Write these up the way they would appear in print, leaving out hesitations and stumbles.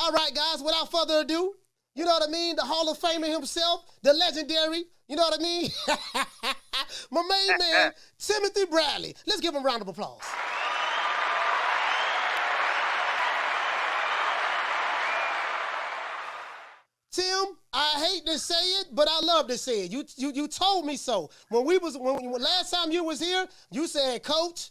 All right, guys, without further ado, you know what I mean? The Hall of Famer himself, the legendary, you know what I mean? My main man, Timothy Bradley. Let's give him a round of applause. Tim, I hate to say it, but I love to say it. You told me so. When last time you was here, you said, Coach,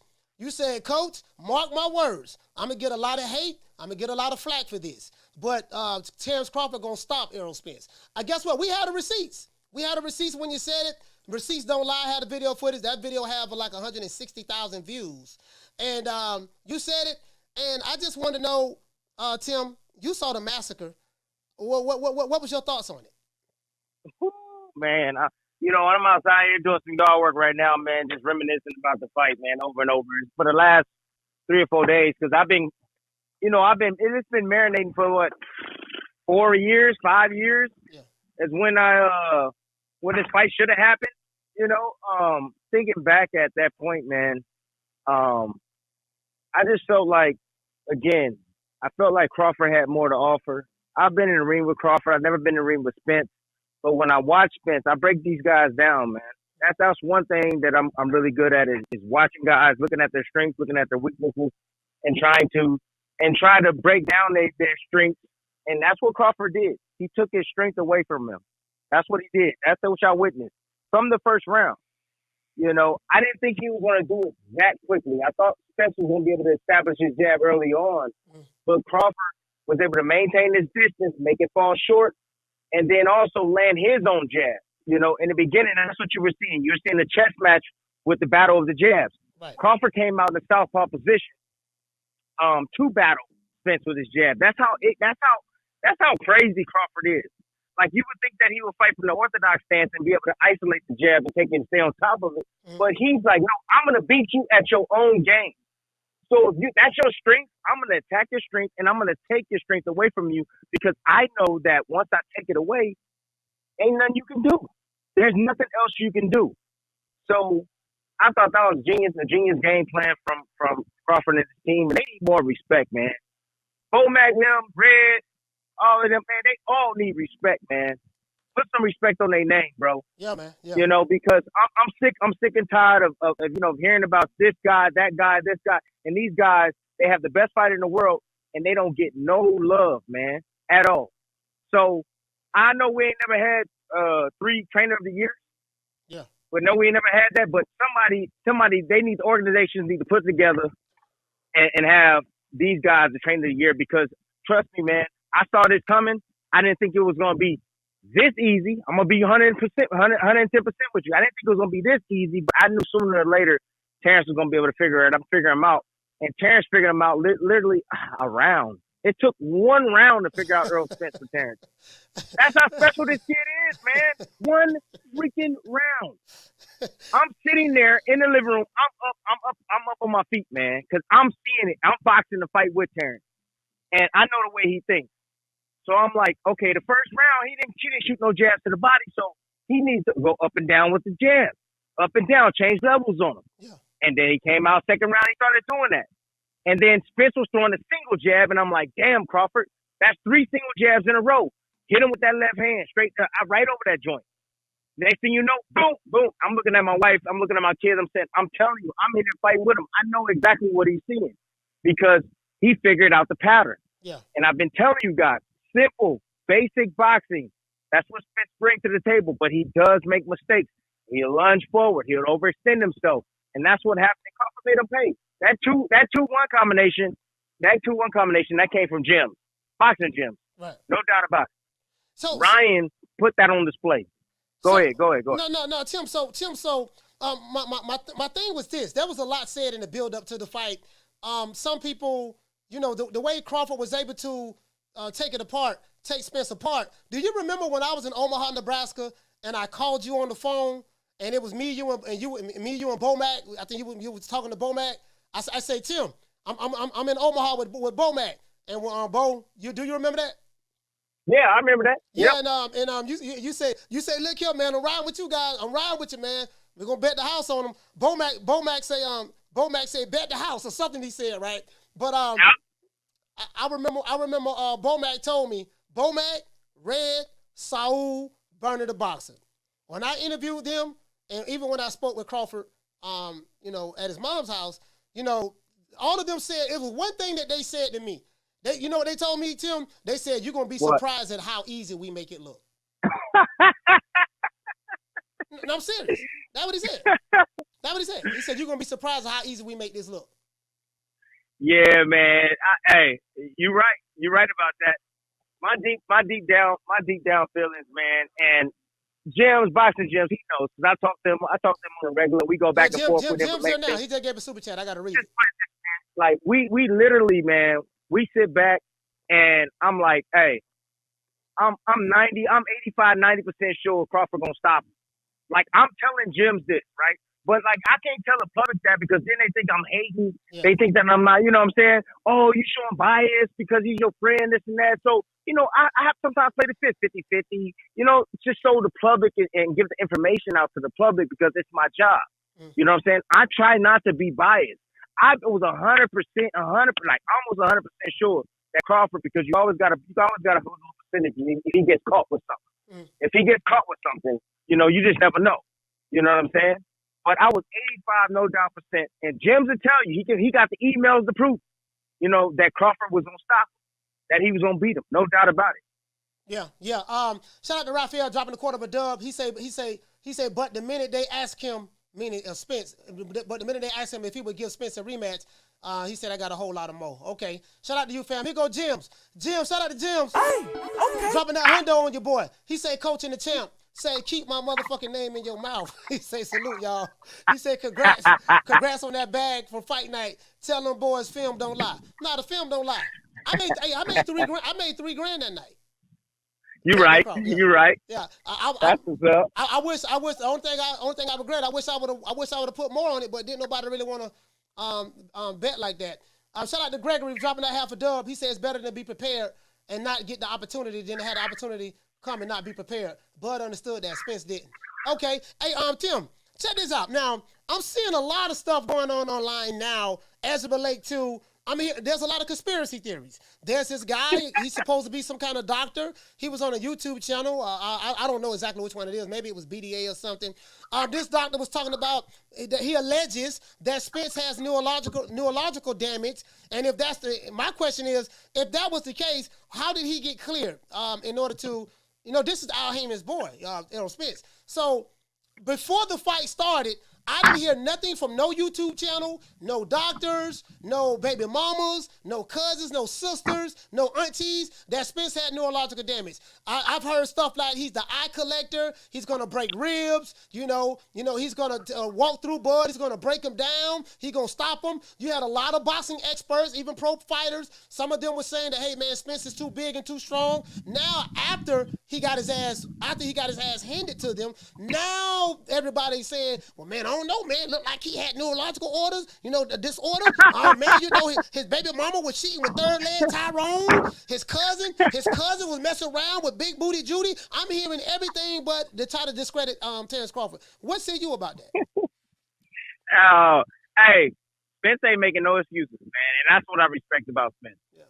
mark my words. I'm going to get a lot of hate. I'm going to get a lot of flack for this. But Terence Crawford going to stop Errol Spence. Guess what? We had the receipts. We had the receipts when you said it. Receipts don't lie. I had the video footage. That video had like 160,000 views. And you said it. And I just want to know, Tim, you saw the massacre. What was your thoughts on it? Man, I'm outside here doing some yard work right now, man, just reminiscing about the fight, man, over and over. For the last 3 or 4 days, because it's been marinating for what, 4 years, 5 years? Yeah. Is when when this fight should have happened, thinking back at that point, man, I just felt like, again, Crawford had more to offer. I've been in the ring with Crawford. I've never been in the ring with Spence. But when I watch Spence, I break these guys down, man. That's one thing that I'm really good at is watching guys, looking at their strengths, looking at their weaknesses, and trying to break down their strengths. And that's what Crawford did. He took his strength away from him. That's what he did. That's what y'all witnessed from the first round. I didn't think he was going to do it that quickly. I thought Spence was going to be able to establish his jab early on, but Crawford was able to maintain his distance, make it fall short, and then also land his own jab. In the beginning, that's what you were seeing. You were seeing a chess match with the battle of the jabs. Right. Crawford came out in the southpaw position to battle Spence with his jab. That's how crazy Crawford is. Like, you would think that he would fight from the orthodox stance and be able to isolate the jab and take it and stay on top of it. But he's like, no, I'm going to beat you at your own game. So if that's your strength, I'm going to attack your strength, and I'm going to take your strength away from you because I know that once I take it away, ain't nothing you can do. There's nothing else you can do. So I thought that was genius, a genius game plan from Crawford and his team. And they need more respect, man. Bomac, them, Red, all of them, man, they all need respect, man. Put some respect on their name, bro. Yeah, man. Yeah. Because I'm sick and tired of hearing about this guy, that guy, this guy. And these guys, they have the best fighter in the world, and they don't get no love, man, at all. So I know we ain't never had 3 trainer of the year. Yeah. But no, we ain't never had that. But somebody, organizations need to put together and have these guys the trainer of the year, because trust me, man, I saw this coming. I didn't think it was going to be this easy. I'm going to be 110% with you. I didn't think it was going to be this easy, but I knew sooner or later Terence was going to be able to figure it out. I'm figuring him out. And Terence figured him out literally a round. It took 1 round to figure out Errol Spence for Terence. That's how special this kid is, man. 1 freaking round. I'm sitting there in the living room. I'm up on my feet, man, because I'm seeing it. I'm boxing the fight with Terence. And I know the way he thinks. So I'm like, okay, the first round, she didn't shoot no jabs to the body, so he needs to go up and down with the jabs. Up and down, change levels on him. Yeah. And then he came out second round, he started doing that. And then Spence was throwing a single jab, and I'm like, damn, Crawford, that's 3 single jabs in a row. Hit him with that left hand, straight right over that joint. Next thing you know, boom, boom. I'm looking at my wife, I'm looking at my kids, I'm telling you, I'm in there fighting with him. I know exactly what he's seeing because he figured out the pattern. Yeah. And I've been telling you guys, simple, basic boxing. That's what Spence brings to the table, but he does make mistakes. He'll lunge forward. He'll overextend himself. And that's what happened. Crawford made him pay. That 2-1 combination, that came from gyms, boxing gyms. Right. No doubt about it. So Ryan put that on display. Go ahead. No, Tim. So, my thing was this. There was a lot said in the build up to the fight. Some people, the way Crawford was able to take Spence apart. Do you remember when I was in Omaha, Nebraska, and I called you on the phone, and it was me, you, and Bomac. I think you was talking to Bomac. I say, Tim, I'm in Omaha with Bomac, and Bo, do you remember that? Yeah, I remember that. Yeah, yep. You say, look here, man, I'm riding with you guys. I'm riding with you, man. We're gonna bet the house on him. Bomac say bet the house or something he said, right? But I remember Bomac told me, Bomac, Red, Saul, Burner the Boxer. When I interviewed them, and even when I spoke with Crawford, at his mom's house, all of them said, it was one thing that they said to me. You know what they told me, Tim? They said, you're going to be surprised at how easy we make it look. No, I'm serious. That's what he said. He said, you're going to be surprised at how easy we make this look. Yeah, man. Hey, you're right. You're right about that. My deep down feelings, man. And Jim's boxing gyms, he knows. Cause I talk to him on a regular. We go back and forth with him. Jim's here now. He just gave a super chat. I got to read it. Like we literally, man, we sit back and I'm like, hey, I'm 85, 90% sure Crawford gonna stop him. Like I'm telling Jim's this, right? But like I can't tell the public that because then they think I'm hating. Yeah. They think that I'm not, you know what I'm saying? Oh, you showing bias because he's your friend, this and that. So, I have sometimes play the fifth, 50-50, just show the public and give the information out to the public because it's my job. Mm. You know what I'm saying? I try not to be biased. I was 100%, almost 100% sure that Crawford, because you always got to hold a percentage if he gets caught with something. Mm. If he gets caught with something, you just never know. You know what I'm saying? But I was 85, no doubt percent. And Jim's will tell you, he got the emails to prove, that Crawford was going to stop him, that he was going to beat him. No doubt about it. Yeah. Shout out to Raphael dropping a quarter of a dub. He said, but the minute they asked him, meaning Spence, but the minute they asked him if he would give Spence a rematch, he said, I got a whole lot of more. Okay. Shout out to you, fam. Here go Jims. Shout out to Jims. Hey, okay. Dropping that hundo on your boy. He said, coaching the champ. Say, keep my motherfucking name in your mouth. He say, salute, y'all. He said, congrats on that bag from fight night. Tell them boys, film don't lie. Nah, the film don't lie. I made $3,000 that night. You're right. Yeah. You're right. Yeah. That's what's up. I wish the only thing I regret. I wish I would have put more on it, but didn't nobody really want to bet like that. Shout out to Gregory dropping that half a dub. He said it's better to be prepared and not get the opportunity than to have the opportunity come and not be prepared. Bud understood that. Spence didn't. Okay. Hey, Tim, check this out. Now, I'm seeing a lot of stuff going on online now as it relates to, there's a lot of conspiracy theories. There's this guy, he's supposed to be some kind of doctor. He was on a YouTube channel. I don't know exactly which one it is. Maybe it was BDA or something. This doctor was talking about that he alleges that Spence has neurological damage. And if that's my question is, if that was the case, how did he get cleared in order to, this is Al Haymon's boy, Errol Spence. So before the fight started, I didn't hear nothing from no YouTube channel, no doctors, no baby mamas, no cousins, no sisters, no aunties that Spence had neurological damage. I've heard stuff like he's the eye collector. He's going to break ribs. He's going to walk through Bud. He's going to break him down. He's going to stop him. You had a lot of boxing experts, even pro fighters. Some of them were saying that, hey, man, Spence is too big and too strong. Now, after he got his ass handed to them, now everybody's saying, well, man, I don't know, man. Looked like he had neurological orders, a disorder. Oh, man, his baby mama was cheating with third leg Tyrone. His cousin was messing around with Big Booty Judy. I'm hearing everything but to try to discredit Terence Crawford. What say you about that? Hey, Spence ain't making no excuses, man. And that's what I respect about Spence. Yeah.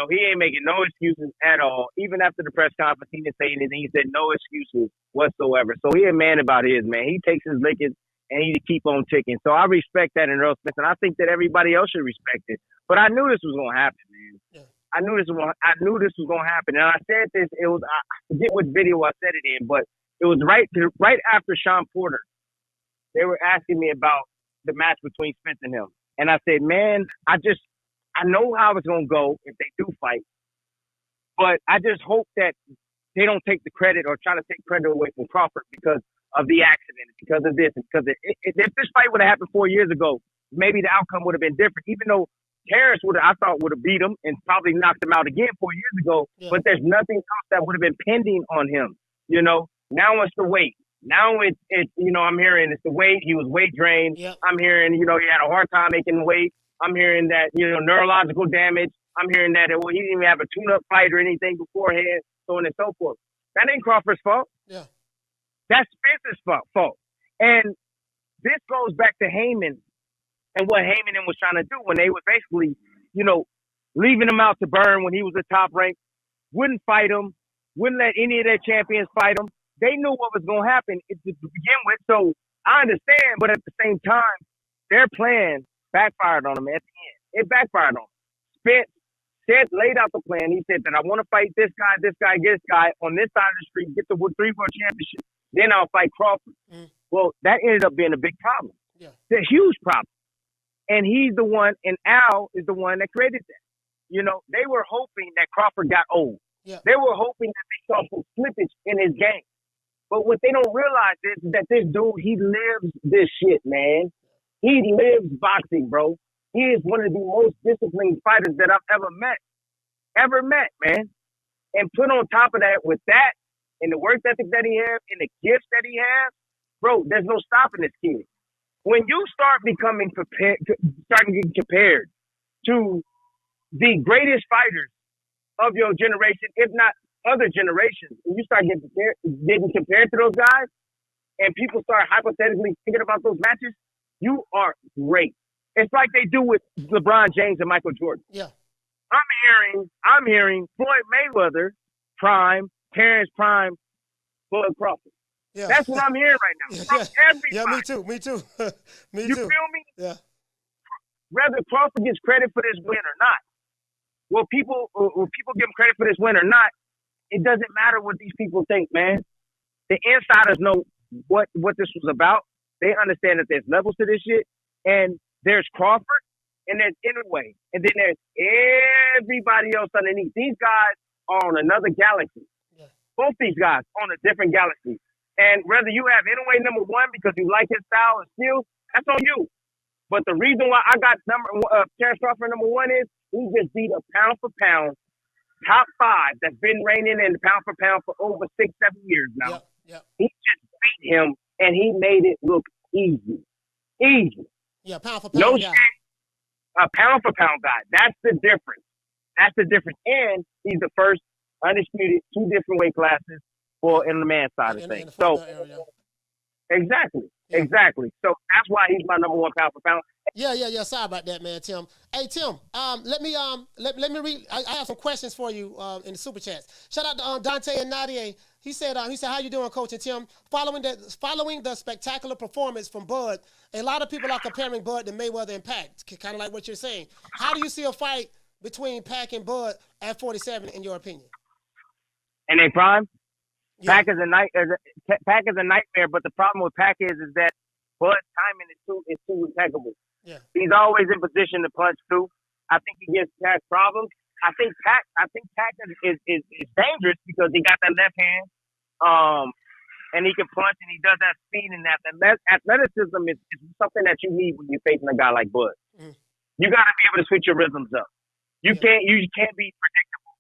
He ain't making no excuses at all. Even after the press conference, he didn't say anything. He said no excuses whatsoever. So he a man about his, man. He takes his lickings and he keep on ticking. So I respect that in Errol Spence, and I think that everybody else should respect it. But I knew this was going to happen, man. Yeah. I knew this was going to happen. And I said this, I forget what video I said it in, but it was right after Sean Porter. They were asking me about the match between Spence and him. And I said, man, I know how it's going to go if they do fight. But I just hope that they don't take the credit or try to take credit away from Crawford because of the accident, because of this, because if this fight would have happened 4 years ago, maybe the outcome would have been different. Even though Terence would have beat him and probably knocked him out again 4 years ago, but there's nothing else that would have been pending on him. Now it's the weight. Now it's I'm hearing it's the weight. He was weight drained. Yep. I'm hearing he had a hard time making weight. I'm hearing that neurological damage. I'm hearing that he didn't even have a tune-up fight or anything beforehand, so on and so forth. That ain't Crawford's fault. Yeah. That's Spence's fault. And this goes back to Haymon and what Haymon was trying to do when they were basically, leaving him out to burn when he was a top rank, wouldn't fight him, wouldn't let any of their champions fight him. They knew what was going to happen to begin with, so I understand, but at the same time, their plan backfired on them at the end. It backfired on them. Spence laid out the plan. He said that I want to fight this guy on this side of the street, get the 3 World Championship, then I'll fight Crawford. Well, that ended up being a big problem. Yeah. It's a huge problem. And he's the one, and Al is the one that created that. You know, they were hoping that Crawford got old. Yeah. They were hoping that they saw some slippage in his game. But what they don't realize is that this dude, he lives this shit, man. He lives boxing, bro. He is one of the most disciplined fighters that I've ever met, man. And put on top of that, with that, and the work ethic that he has, and the gifts that he has, bro, there's no stopping this kid. When you start becoming starting getting compared to the greatest fighters of your generation, if not other generations, and you start getting compared to those guys, and people start hypothetically thinking about those matches, you are great. It's like they do with LeBron James and Michael Jordan. Yeah. I'm hearing Floyd Mayweather prime, Terence prime, Bud Crawford. Yeah. That's what I'm hearing right now. From everybody. Yeah, me too. You feel me? Yeah. Whether Crawford gets credit for this win or not, will people give him credit for this win or not, it doesn't matter what these people think, man. The insiders know what this was about. They understand that there's levels to this shit, and there's Crawford, and there's Inoue, and then there's everybody else underneath. These guys are on another galaxy. Yeah. Both these guys on a different galaxy. And whether you have Inoue number 1 because you like his style and skill, that's on you. But the reason why I got Terence Crawford number 1 is he just beat a pound for pound top 5 that's been reigning in pound for pound for over 6-7 years now. Yeah. He just beat him, and he made it look easy. Easy. Yeah, pound for pound. No guy. shit. A pound for pound guy. That's the difference. And he's the first undisputed 2 different weight classes for in the man side of things. So exactly. So that's why he's my number 1 pound for pound. Yeah. Sorry about that, man, Tim. Hey, Tim, let me read. I have some questions for you in the super chats. Shout out to Dante and Nadia. He said, how you doing, Coach? And Tim, following the spectacular performance from Bud, a lot of people are comparing Bud to Mayweather and Pac, kind of like what you're saying. How do you see a fight between Pac and Bud at 47, in your opinion? In their prime? Yeah. Pac is a nightmare, but the problem with Pac is that Bud's timing is too impeccable. Yeah. He's always in position to punch too. I think he gives Pac problems. I think Pac is dangerous because he got that left hand, and he can punch, and he does have speed and that. And athleticism is something that you need when you're facing a guy like Bud. You got to be able to switch your rhythms up. You can't be predictable,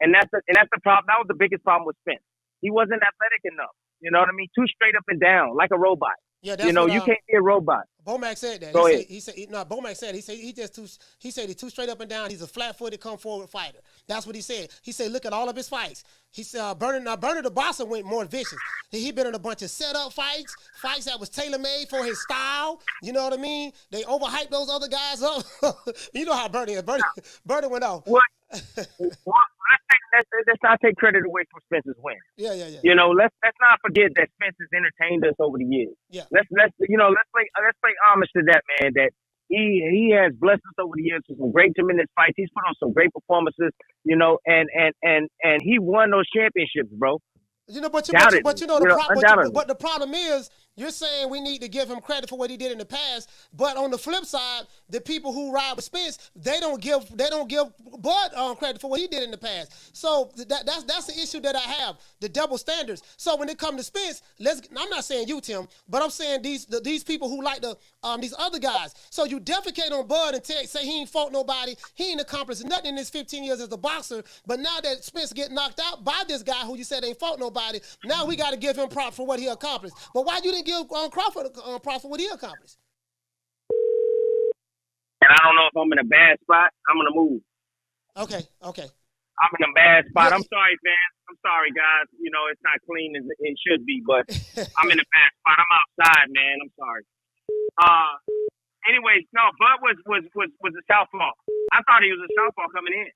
and that's the problem. That was the biggest problem with Spence. He wasn't athletic enough. You know what I mean? Too straight up and down, like a robot. Yeah, that's you can't be a robot. Bomac said that. Bomac said he said he's too straight up and down. He's a flat-footed, come-forward fighter. That's what he said. He said, look at all of his fights. He said, Bernie the Boxer went more vicious. He been in a bunch of setup fights that was tailor-made for his style. You know what I mean? They overhyped those other guys up. You know how Bernie is. Bernie went off. What? Let's not take credit away from Spence's win. Yeah. You know, let's not forget that Spence has entertained us over the years. Yeah. Let's pay homage to that man. That he has blessed us over the years with some great, tremendous fights. He's put on some great performances. You know, and he won those championships, bro. You know, but the problem is, you're saying we need to give him credit for what he did in the past, but on the flip side, the people who ride with Spence, they don't give Bud credit for what he did in the past. So that's the issue that I have, the double standards. So when it comes to Spence, I'm not saying you, Tim, but I'm saying these people who like these other guys. So you defecate on Bud and say he ain't fought nobody, he ain't accomplished nothing in his 15 years as a boxer, but now that Spence get knocked out by this guy who you said ain't fought nobody, now we got to give him props for what he accomplished. But why you didn't give Crawford props for what he accomplished? And I don't know if I'm in a bad spot. I'm going to move. Okay. I'm in a bad spot. Yeah. I'm sorry, fans. I'm sorry, guys. You know, it's not clean as it should be, but I'm in a bad spot. I'm outside, man. I'm sorry. Anyway, no, Bud was a southpaw. I thought he was a southpaw coming in.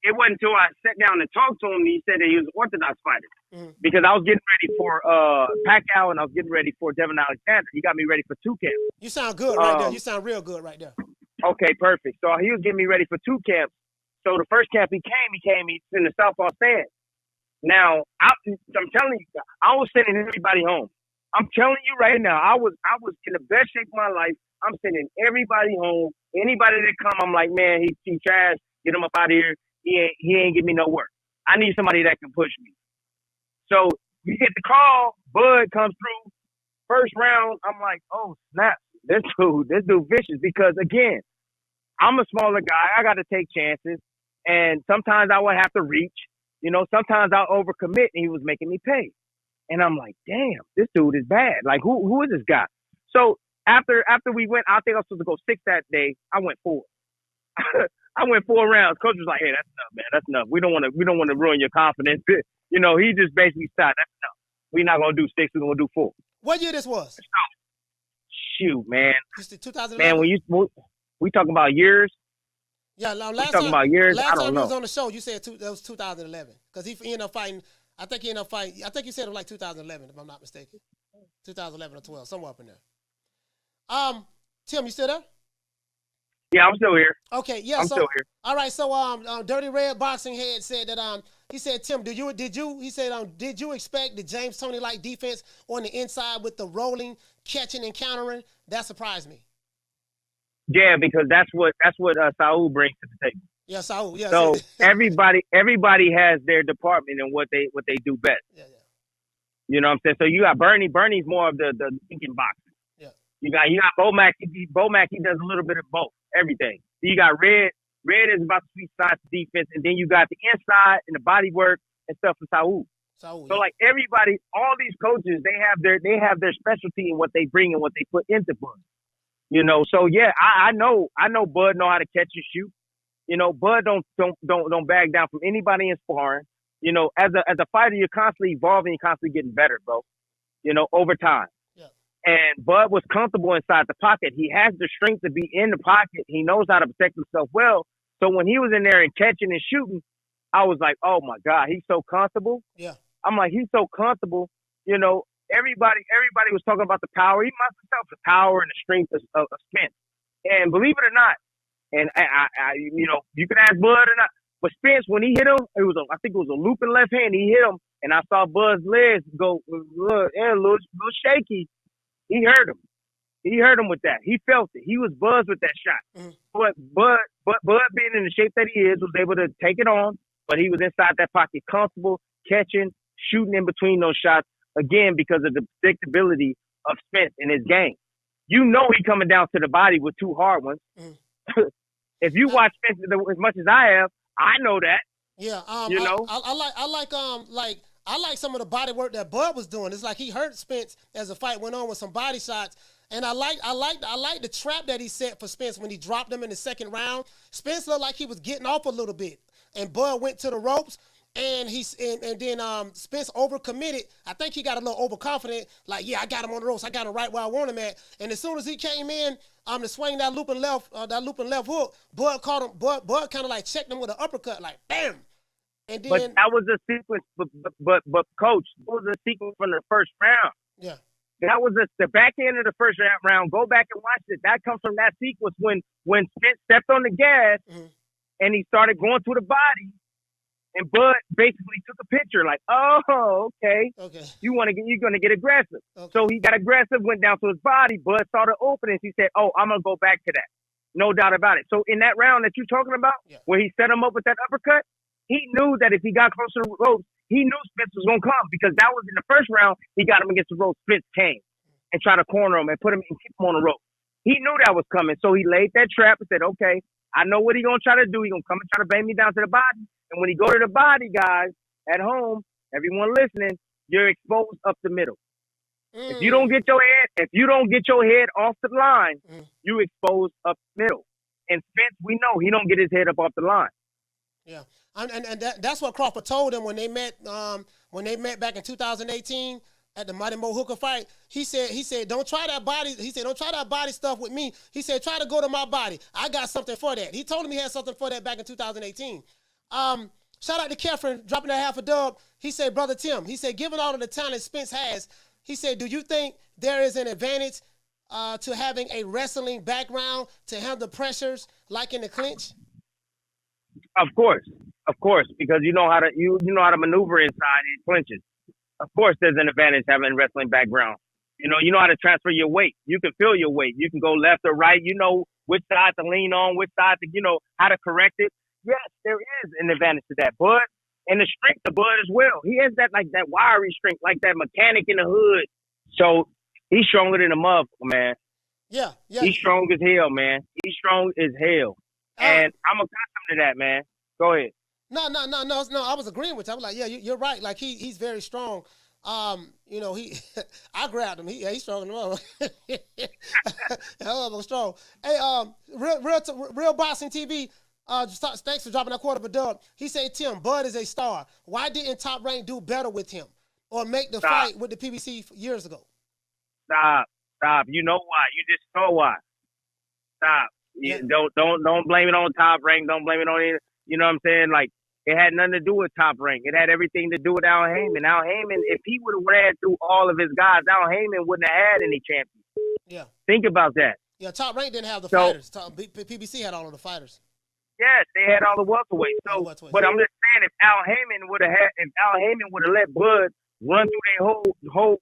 It wasn't until I sat down and talked to him and he said that he was an orthodox fighter. Because I was getting ready for Pacquiao and I was getting ready for Devin Alexander. He got me ready for 2 camps. You sound good right there. You sound real good right there. Okay, perfect. So he was getting me ready for 2 camps. So the first camp he's in the southpaw stand. Now, I'm telling you, I was sending everybody home. I'm telling you right now, I was in the best shape of my life. I'm sending everybody home. Anybody that come, I'm like, man, he trash. Get him up out of here. He ain't give me no work. I need somebody that can push me. So we get the call. Bud comes through. First round, I'm like, oh, snap. This dude vicious. Because, again, I'm a smaller guy. I got to take chances. And sometimes I would have to reach. You know, sometimes I'll overcommit, and he was making me pay. And I'm like, damn, this dude is bad. Like, who is this guy? So after we went, I think I was supposed to go 6 that day. I went 4. I went 4 rounds. Coach was like, "Hey, that's enough, man. That's enough. We don't want to ruin your confidence." You know, he just basically stopped. That's enough. We're not gonna do 6. We're gonna do 4. What year this was? Shoot, man. This is 2011. Man, when we talking about years. Yeah, last time he was on the show, you said that was 2011 because he ended up fighting. I think you said it was like 2011, if I'm not mistaken. 2011 or 12, somewhere up in there. Tim, you still there? Yeah, I'm still here. Okay, yeah, I'm still here. All right, so Dirty Red Boxing Head said that he said, Tim, did you expect the James Toney like defense on the inside with the rolling, catching, and countering? That surprised me. Yeah, because that's what Saul brings to the table. Yeah, Saul. Yeah. So everybody has their department and what they do best. Yeah. You know what I'm saying? So you got Bernie. Bernie's more of the thinking boxing. Yeah. You got Bomac. Bomac, he does a little bit of both, everything. You got Red. Red is about the sweet side defense, and then you got the inside and the body work and stuff for Saul. So like everybody, all these coaches, they have their specialty in what they bring and what they put into Bud. You know, so yeah, I know Bud know how to catch and shoot. You know, Bud don't back down from anybody in sparring. You know, as a fighter, you're constantly evolving, you're constantly getting better, bro. You know, over time. Yeah. And Bud was comfortable inside the pocket. He has the strength to be in the pocket. He knows how to protect himself well. So when he was in there and catching and shooting, I was like, oh my God, he's so comfortable. Yeah. I'm like, he's so comfortable. You know, everybody was talking about the power. He must have felt the power and the strength of Spence. And believe it or not, and I you know, you can ask Bud or not, but Spence, when he hit him, I think it was a looping left hand. He hit him, and I saw Bud's legs go a little shaky. He hurt him. He hurt him with that. He felt it. He was buzzed with that shot. Mm-hmm. But Bud being in the shape that he is, was able to take it on, but he was inside that pocket comfortable, catching, shooting in between those shots, again, because of the predictability of Spence in his game. You know he coming down to the body with 2 hard ones. Mm-hmm. If you watch Spence as much as I have, I know that. Yeah, you know, I like some of the body work that Bud was doing. It's like he hurt Spence as the fight went on with some body shots. And I like the trap that he set for Spence when he dropped him in the second round. Spence looked like he was getting off a little bit, and Bud went to the ropes, and then Spence overcommitted. I think he got a little overconfident. Like, yeah, I got him on the ropes. I got him right where I want him at. And as soon as he came in, to swing that looping left hook, Bud caught him. Bud kind of like checked him with an uppercut, like bam. And then, but that was a sequence. But coach, that was a sequence from the first round. Yeah. That was the back end of the first round. Go back and watch it. That comes from that sequence when Spence stepped on the gas, mm-hmm. and he started going through the body, and Bud basically took a picture like, oh, okay. You're gonna get aggressive. Okay. So he got aggressive, went down to his body. Bud saw the openings. He said, oh, I'm gonna go back to that. No doubt about it. So in that round that you're talking about, where he set him up with that uppercut, he knew that if he got closer to the ropes, he knew Spence was going to come, because that was in the first round. He got him against the ropes. Spence came and tried to corner him and put him and keep him on the rope. He knew that was coming. So he laid that trap and said, okay, I know what he's going to try to do. He's going to come and try to bang me down to the body. And when he go to the body, guys, at home, everyone listening, you're exposed up the middle. If you don't get your head off the line, you exposed up the middle. And Spence, we know he don't get his head up off the line. Yeah. And that's what Crawford told him when they met back in 2018. at the Mighty Mo Hooker fight. He said, don't try that body. He said, don't try that body stuff with me. He said, try to go to my body. I got something for that. He told him he had something for that back in 2018. Shout out to Kefren, dropping that half a dub. He said, Brother Tim, he said, given all of the talent Spence has, he said, do you think there is an advantage to having a wrestling background to handle pressures like in the clinch? Of course, because you know how to maneuver inside in clinches. Of course, there's an advantage having a wrestling background. You know how to transfer your weight. You can feel your weight. You can go left or right. You know which side to lean on, which side to, how to correct it. Yes, there is an advantage to that. Bud, and the strength of Bud as well. He has that wiry strength, like that mechanic in the hood. So he's stronger than a motherfucker, man. Yeah. He's strong as hell, man. He's strong as hell. And I'm accustomed to that, man. Go ahead. No. I was agreeing with you. I was like, yeah, you're right. Like he's very strong. I grabbed him. He's strong enough. Hell of a strong. Hey, real boxing TV. Thanks for dropping that quarter of a dub. He said, Tim, Bud is a star. Why didn't Top Rank do better with him or make the fight with the PBC years ago? Stop. You know why? You just know why. Stop. Yeah. Don't blame it on Top Rank. Don't blame it on it. You know what I'm saying? Like, it had nothing to do with Top Rank. It had everything to do with Al Haymon. Al Haymon, if he would have ran through all of his guys, Al Haymon wouldn't have had any champions. Yeah. Think about that. Yeah, Top Rank didn't have the fighters. PBC had all of the fighters. Yes, they had all the welterweights. So, but I'm just saying, if Al Haymon would have let Bud run through their whole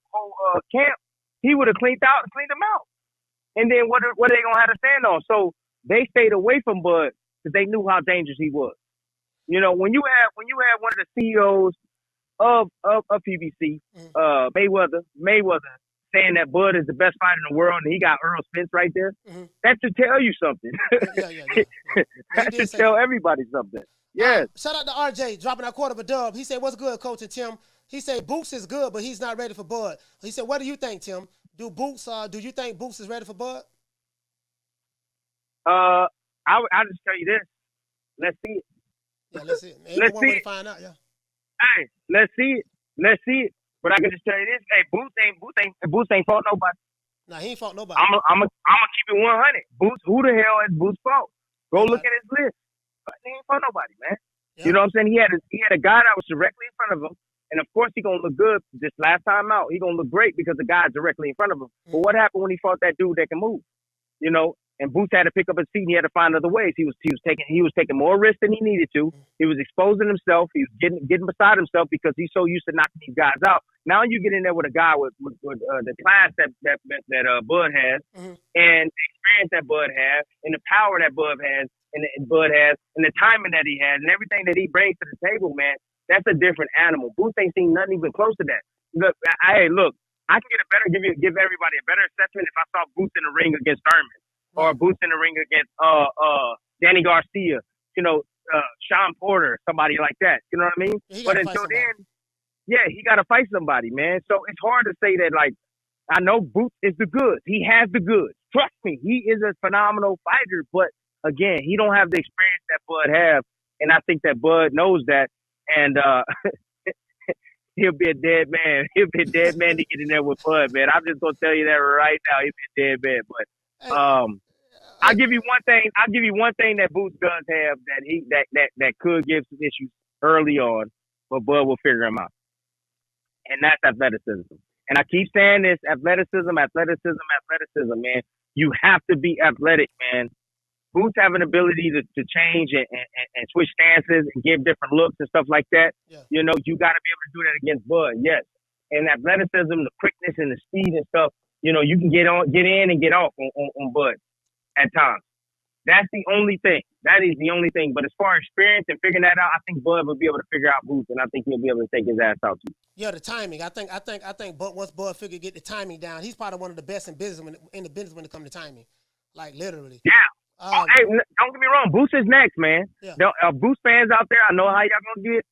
camp, he would have cleaned them out. And then what are they gonna have to stand on? So they stayed away from Bud because they knew how dangerous he was. When you have one of the CEOs of PBC, Mayweather saying that Bud is the best fighter in the world, and he got Errol Spence right there, that should tell you something. Yeah. That should tell everybody something. Yes. Shout out to RJ, dropping that quarter of a dub. He said, what's good, Coach and Tim? He said, Boots is good, but he's not ready for Bud. He said, what do you think, Tim? Do you think Boots is ready for Bud? I'll just tell you this. Let's see it. Yeah, let's see it. Ain't one way to find out, yeah. Hey, let's see it. But I can just tell you this: hey, Boots ain't fought nobody. Nah, he ain't fought nobody. I'm gonna keep it 100. Boots, who the hell is Boots fought? Go look at his list. But he ain't fought nobody, man. Yeah. You know what I'm saying? He had a guy that was directly in front of him, and of course he gonna look good. This last time out, he gonna look great because the guy's directly in front of him. But what happened when he fought that dude that can move? And Boots had to pick up his feet and he had to find other ways. He was taking more risks than he needed to. He was exposing himself. He was getting beside himself because he's so used to knocking these guys out. Now you get in there with a guy with the class that Bud has, and the experience that Bud has, and the power that Bud has, and the timing that he has, and everything that he brings to the table, man. That's a different animal. Boots ain't seen nothing even close to that. Look, I can give everybody a better assessment if I saw Boots in the ring against Thurman. Or Boots in the ring against Danny Garcia, Sean Porter, somebody like that. You know what I mean? But until then, he got to fight somebody, man. So it's hard to say that, like, I know Boots is the goods. He has the goods. Trust me, he is a phenomenal fighter. But, again, he don't have the experience that Bud has. And I think that Bud knows that. And he'll be a dead man. He'll be a dead man to get in there with Bud, man. I'm just going to tell you that right now. He'll be a dead man. But I'll give you one thing. That Boots does have that could give some issues early on, but Bud will figure him out, and that's athleticism. And I keep saying this: athleticism, man. You have to be athletic, man. Boots have an ability to change and switch stances and give different looks and stuff like that. Yeah. You got to be able to do that against Bud, yes. And athleticism, the quickness and the speed and stuff. You can get in and get off on Bud at times. That's the only thing. That is the only thing. But as far as experience and figuring that out, I think Bud will be able to figure out Boots, and I think he'll be able to take his ass out too. Yeah, the timing. I think. But once Bud get the timing down, he's probably one of the best in business when it comes to timing. Like literally. Yeah. Hey, don't get me wrong. Boots is next, man. Yeah. Boots fans out there, I know how y'all gonna get.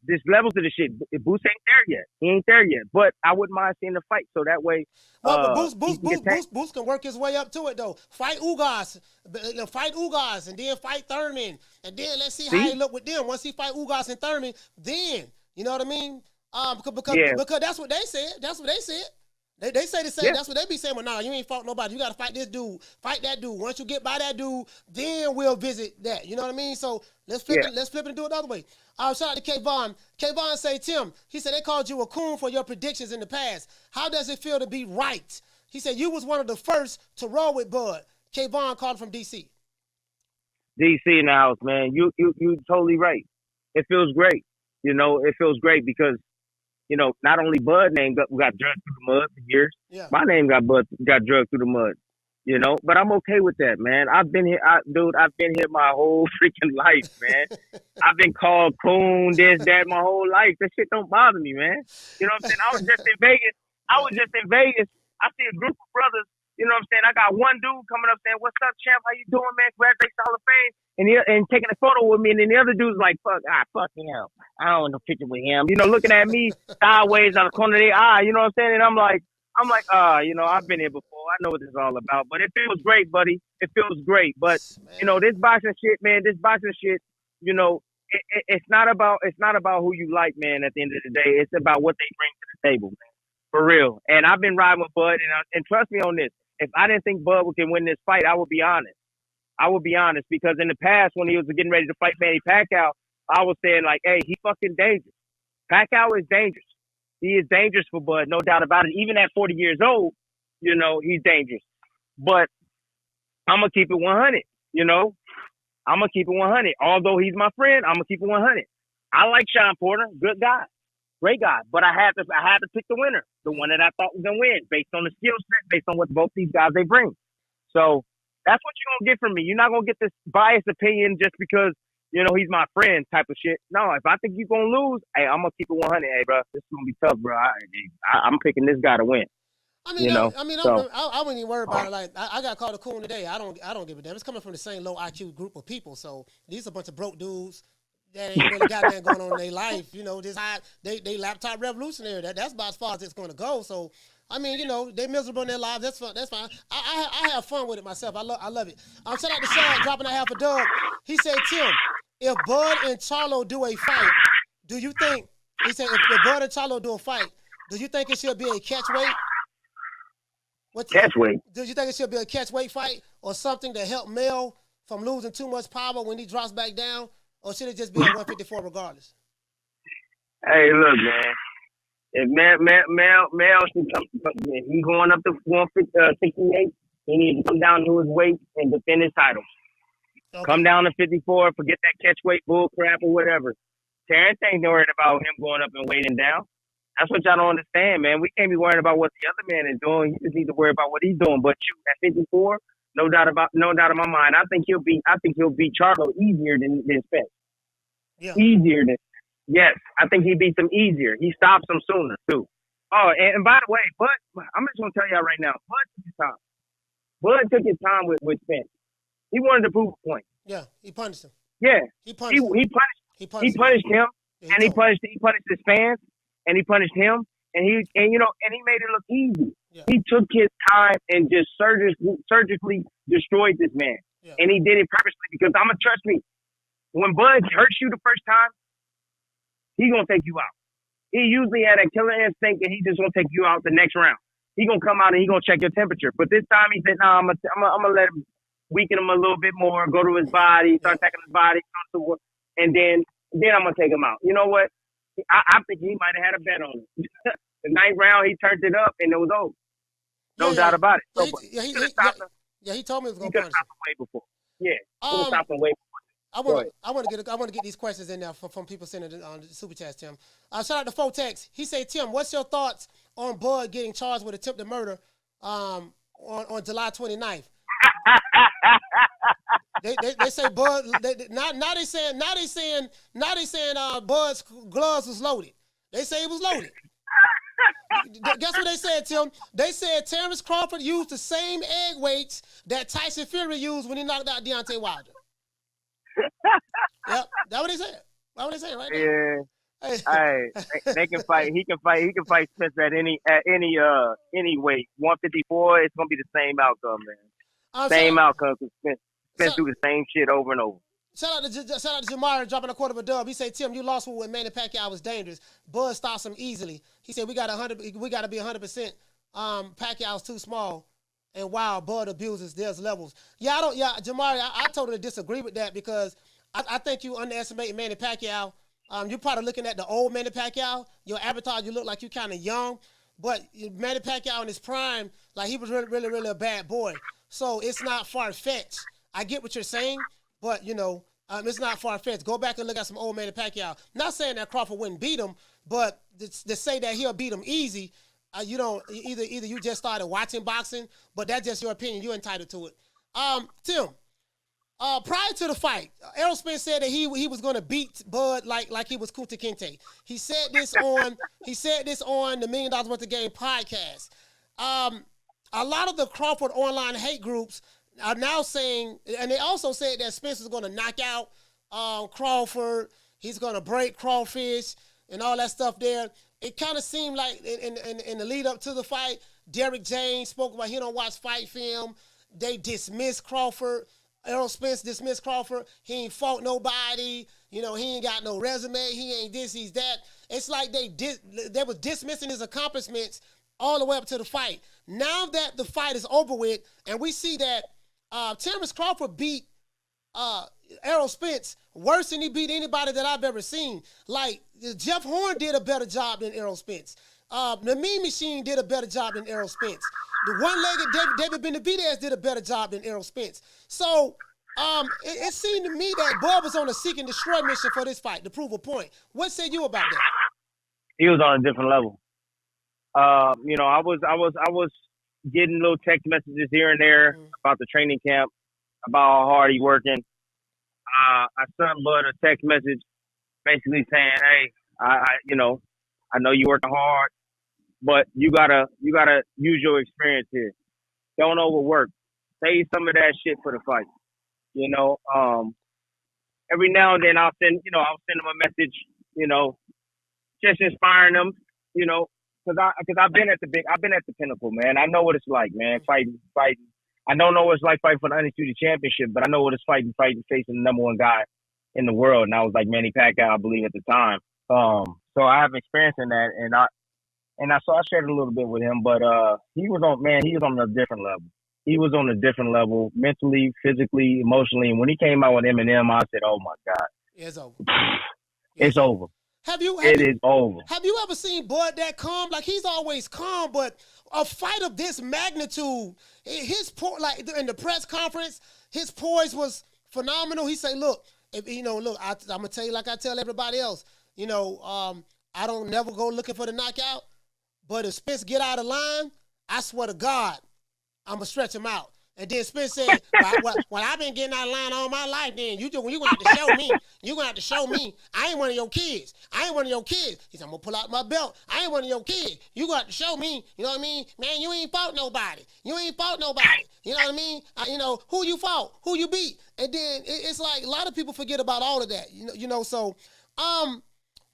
There's levels to the shit. Boots ain't there yet. He ain't there yet. But I wouldn't mind seeing the fight. So that way, but Boots can work his way up to it though. Fight Ugas, and then fight Thurman, and then let's see how he look with them. Once he fight Ugas and Thurman, then you know what I mean. Because that's what they said. That's what they said. They say the same. Yeah. That's what they be saying. Well, nah, you ain't fought nobody. You got to fight this dude. Fight that dude. Once you get by that dude, then we'll visit that. You know what I mean? So let's flip it. Let's flip it and do it the other way. Shout out to Kayvon. Kayvon say, Tim, he said they called you a coon for your predictions in the past. How does it feel to be right? He said you was one of the first to roll with Bud. Kayvon called from D.C. DC in the house, man. You totally right. It feels great. You know, it feels great because, you know, not only Bud name got drugged through the mud for years. Yeah. My name got drugged through the mud. You know, but I'm okay with that, man. I've been here, I've been here my whole freaking life, man. I've been called coon, this, that, my whole life. That shit don't bother me, man. You know what I'm saying? I was just in Vegas. I see a group of brothers. You know what I'm saying? I got one dude coming up saying, "What's up, champ? How you doing, man? Congratulations, Hall of Fame." And taking a photo with me, and then the other dude's like, fuck him. I don't want no picture with him. You know, looking at me sideways out of the corner of their eye. You know what I'm saying? And I'm like, you know, I've been here before. I know what this is all about. But it feels great, buddy. It feels great. But you know, this boxing shit, man. You know, it's not about who you like, man. At the end of the day, it's about what they bring to the table, man. For real. And I've been riding with Bud, and trust me on this. If I didn't think Bud can win this fight, I would be honest. Because in the past, when he was getting ready to fight Manny Pacquiao, I was saying like, hey, he fucking dangerous. Pacquiao is dangerous. He is dangerous for Bud, no doubt about it. Even at 40 years old, you know, he's dangerous. But I'm going to keep it 100, you know. I'm going to keep it 100. Although he's my friend, I'm going to keep it 100. I like Sean Porter. Good guy. Great guy. But I had to pick the winner, the one that I thought was going to win, based on the skill set, based on what both these guys they bring. So that's what you're going to get from me. You're not going to get this biased opinion just because, you know, he's my friend type of shit. No, if I think you're going to lose, hey, I'm going to keep it 100. Hey, bro, this is going to be tough, bro. I'm picking this guy to win. I mean, you know? I wouldn't even worry about it. Like, I got called a coon today. I don't give a damn. It's coming from the same low IQ group of people. So these are a bunch of broke dudes that ain't really got that going on in their life. You know, they laptop revolutionary. That's about as far as it's going to go. So, I mean, you know, they miserable in their lives. That's fun. That's fine. I have fun with it myself. I love it. Shout out to Sean dropping a half a dub. He said, Tim, if Bud and Charlo do a fight, do you think? He said, if Bud and Charlo do a fight, do you think it should be a catch weight? Catch weight. Do you think it should be a catch weight fight or something to help Mel from losing too much power when he drops back down? Or should it just be a 154 regardless? Hey, look, man. If Mel should come, if he's going up to 168, he needs to come down to his weight and defend his title. Okay. Come down to 54, forget that catch weight bull crap or whatever. Terence ain't worried about him going up and weighting down. That's what y'all don't understand, man. We can't be worried about what the other man is doing. You just need to worry about what he's doing. But you at 54, no doubt in my mind. I think he'll beat Charlo easier than Spence. Yeah. Easier than. Yes, I think he beats him easier. He stops him sooner too. Oh, and by the way, Bud, I'm just gonna tell y'all right now, Bud took his time. Bud took his time with Spence. He wanted to prove a point. Yeah, he punished him. Yeah, he punished him. He punished him, yeah, and he punished his fans, and he punished him, and he made it look easy. Yeah. He took his time and just surgically destroyed this man, and he did it purposely because trust me, when Bud hurts you the first time, he gonna take you out. He usually had a killer instinct, and he just gonna take you out the next round. He gonna come out and he gonna check your temperature. But this time he said, "No, I'm gonna let him weaken him a little bit more, go to his body, start attacking his body, and then I'm gonna take him out." You know what? I think he might have had a bet on it. The ninth round, he turned it up, and it was over. No doubt about it. So, he told me it was gonna punish him way before. Yeah, he could have stopped him way before. I want to get these questions in there from people sending it on the super chat, Tim. Shout out to Fotex. He said, Tim, what's your thoughts on Bud getting charged with attempted murder on July 29th? they say Bud. Now they saying Bud's gloves was loaded. They say it was loaded. Guess what they said, Tim? They said Terence Crawford used the same egg weights that Tyson Fury used when he knocked out Deontay Wilder. Yep, that's what he said. That's what he said right there. Yeah. Hey, they can fight. He can fight Spence at any weight. 154. It's gonna be the same outcome, man. Same outcome. Spence do the same shit over and over. Shout out to Jamari dropping a quarter of a dub. He said, Tim, you lost when Manny Pacquiao was dangerous. Bud stops him easily. He said, we got to be 100%. Pacquiao's too small. And while Bud abuses, there's levels. Jamari, I totally disagree with that because I think you underestimate Manny Pacquiao. You're probably looking at the old Manny Pacquiao. Your avatar, you look like you're kind of young. But Manny Pacquiao in his prime, like he was really, really, really a bad boy. So it's not far-fetched. I get what you're saying, but, it's not far-fetched. Go back and look at some old Manny Pacquiao. Not saying that Crawford wouldn't beat him, but to say that he'll beat him easy, you don't either you just started watching boxing, but that's just your opinion. You're entitled to it. Tim, prior to the fight, Errol Spence said that he was going to beat Bud like he was Kunta Kente. He said this on the $1 Million Worth of Game podcast. A lot of the Crawford online hate groups are now saying, and they also said that Spence is going to knock out Crawford. He's going to break Crawfish and all that stuff there. It kind of seemed like in the lead up to the fight, Derrick James spoke about he don't watch fight film. They dismissed Crawford. Errol Spence dismissed Crawford. He ain't fought nobody. He ain't got no resume. He ain't this, he's that. It's like they was dismissing his accomplishments all the way up to the fight. Now that the fight is over with, and we see that Terence Crawford beat Errol Spence worse than he beat anybody that I've ever seen. Like, Jeff Horn did a better job than Errol Spence. The Mean Machine did a better job than Errol Spence. The one-legged David Benavidez did a better job than Errol Spence. So it seemed to me that Bud was on a seek and destroy mission for this fight to prove a point. What say you about that? He was on a different level. I was getting little text messages here and there about the training camp, about how hard he's working. I sent Bud a text message basically saying, hey, I know you're working hard, but you gotta use your experience here. Don't overwork. Save some of that shit for the fight. Every now and then I'll send him a message, just inspiring them, because I've been at the pinnacle, man. I know what it's like, man. Fighting. I don't know what it's like fighting for the Undisputed Championship, but I know what it's fighting facing the number one guy in the world, and I was like Manny Pacquiao, I believe, at the time. So I have experience in that, and I shared a little bit with him, but he was on a different level. He was on a different level, mentally, physically, emotionally. And when he came out with Eminem, I said, "Oh my God, it's over. It's over. It is over." Have you ever seen Bud that calm? Like, he's always calm, but a fight of this magnitude, like in the press conference, his poise was phenomenal. He said, "Look, I'm gonna tell you like I tell everybody else. I don't never go looking for the knockout, but if Spence get out of line, I swear to God, I'm going to stretch him out." And then Spence said, well, I've been getting out of line all my life, then you're going to have to show me. You're going to have to show me. I ain't one of your kids. He said, I'm going to pull out my belt. I ain't one of your kids. You're going to have to show me. You know what I mean? Man, you ain't fought nobody. You know what I mean? Who you fought, who you beat. And then it's like a lot of people forget about all of that. So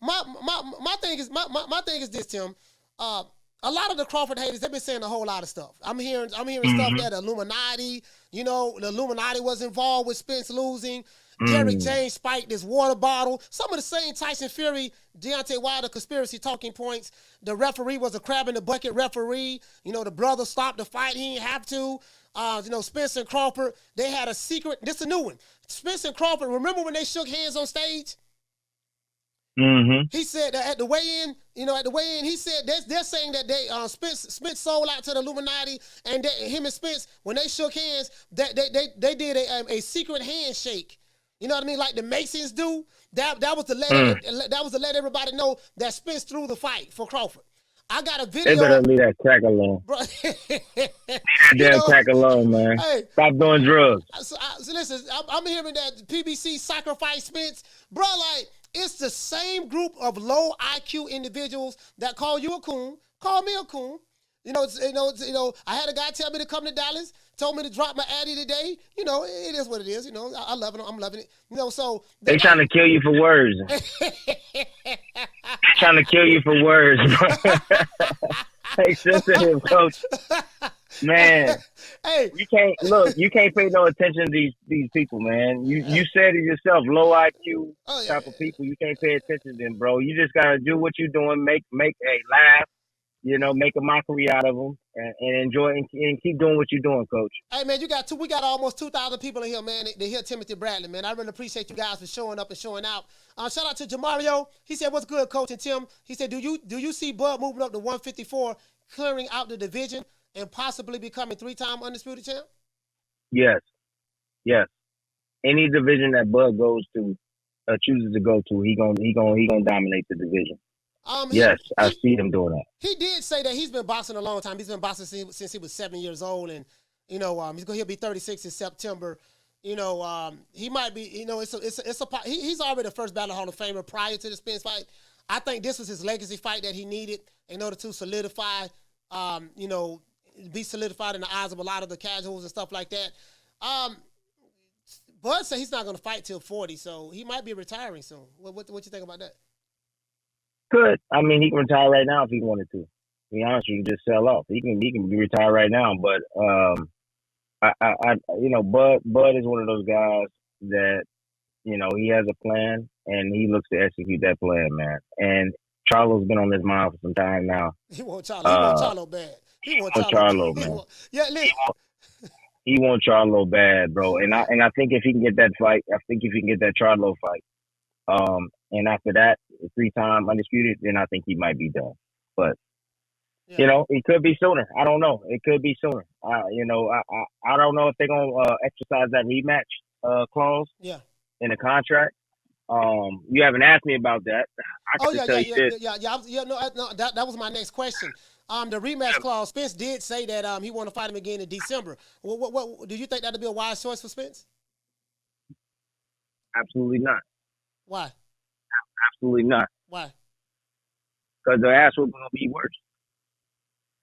my thing is this, Tim. A lot of the Crawford haters, they've been saying a whole lot of stuff. I'm hearing stuff that the Illuminati was involved with Spence losing. Derrick James spiked his water bottle. Some of the same Tyson Fury, Deontay Wilder conspiracy talking points. The referee was a crab in the bucket referee. The brother stopped the fight. He didn't have to. Spence and Crawford, they had a secret. This is a new one. Spence and Crawford, remember when they shook hands on stage? Mm-hmm. He said that at the weigh-in, he said they're saying that they Spence sold out to the Illuminati, and him and Spence, when they shook hands, they did a secret handshake. You know what I mean? Like the Masons do. That was to let everybody know that Spence threw the fight for Crawford. I got a video. They better leave that crack alone. Bro, crack alone, man. Hey, stop doing drugs. So listen, I'm hearing that PBC sacrificed Spence, bro. Like, it's the same group of low IQ individuals that call you a coon, call me a coon. I had a guy tell me to come to Dallas, told me to drop my Addy today. It is what it is. I love it. I'm loving it. So they trying to kill you for words. Trying to kill you for words. Hey, sensitive, coach. Man, Hey, You can't pay no attention to these people, man. You said it yourself, low IQ oh type of people. You can't pay attention to them, bro. You just gotta do what you're doing, make a laugh, make a mockery out of them, and enjoy and keep doing what you're doing, coach. hey, man, we got almost 2,000 people in here, man. They hear Timothy Bradley, man. I really appreciate you guys for showing up and showing out. Shout out to Jamario. He said, "What's good, Coach?" And Tim, he said, "Do you see Bud moving up to 154, clearing out the division, and possibly becoming 3-time undisputed champ?" Yes. Any division that Bud goes to, chooses to go to, he gonna dominate the division. Yes, I see him doing that. He did say that he's been boxing a long time. He's been boxing since he was 7 years old, and he'll be 36 in September. He might be. He's already the first Battle Hall of Famer prior to the Spence fight. I think this was his legacy fight that he needed in order to solidify. Be solidified in the eyes of a lot of the casuals and stuff like that. Bud said he's not going to fight till 40, so he might be retiring soon. What you think about that? Good. I mean, he can retire right now if he wanted to. To be honest, you can just sell off. He can be retired right now. But Bud is one of those guys that he has a plan and he looks to execute that plan, man. And Charlo's been on his mind for some time now. He wants Charlo. He wants Charlo bad. He wants Charlo, man. He wants Charlo bad, bro. And I think if he can get that fight, that Charlo fight, and after that, 3-time undisputed, then I think he might be done. But it could be sooner. I don't know. It could be sooner. I don't know if they're gonna exercise that rematch clause in the contract. You haven't asked me about that. That was my next question. The rematch clause. Spence did say that he want to fight him again in December. What do you think that'd be a wise choice for Spence? Absolutely not. Why? Absolutely not. Why? Because the ass whooping gonna be worse.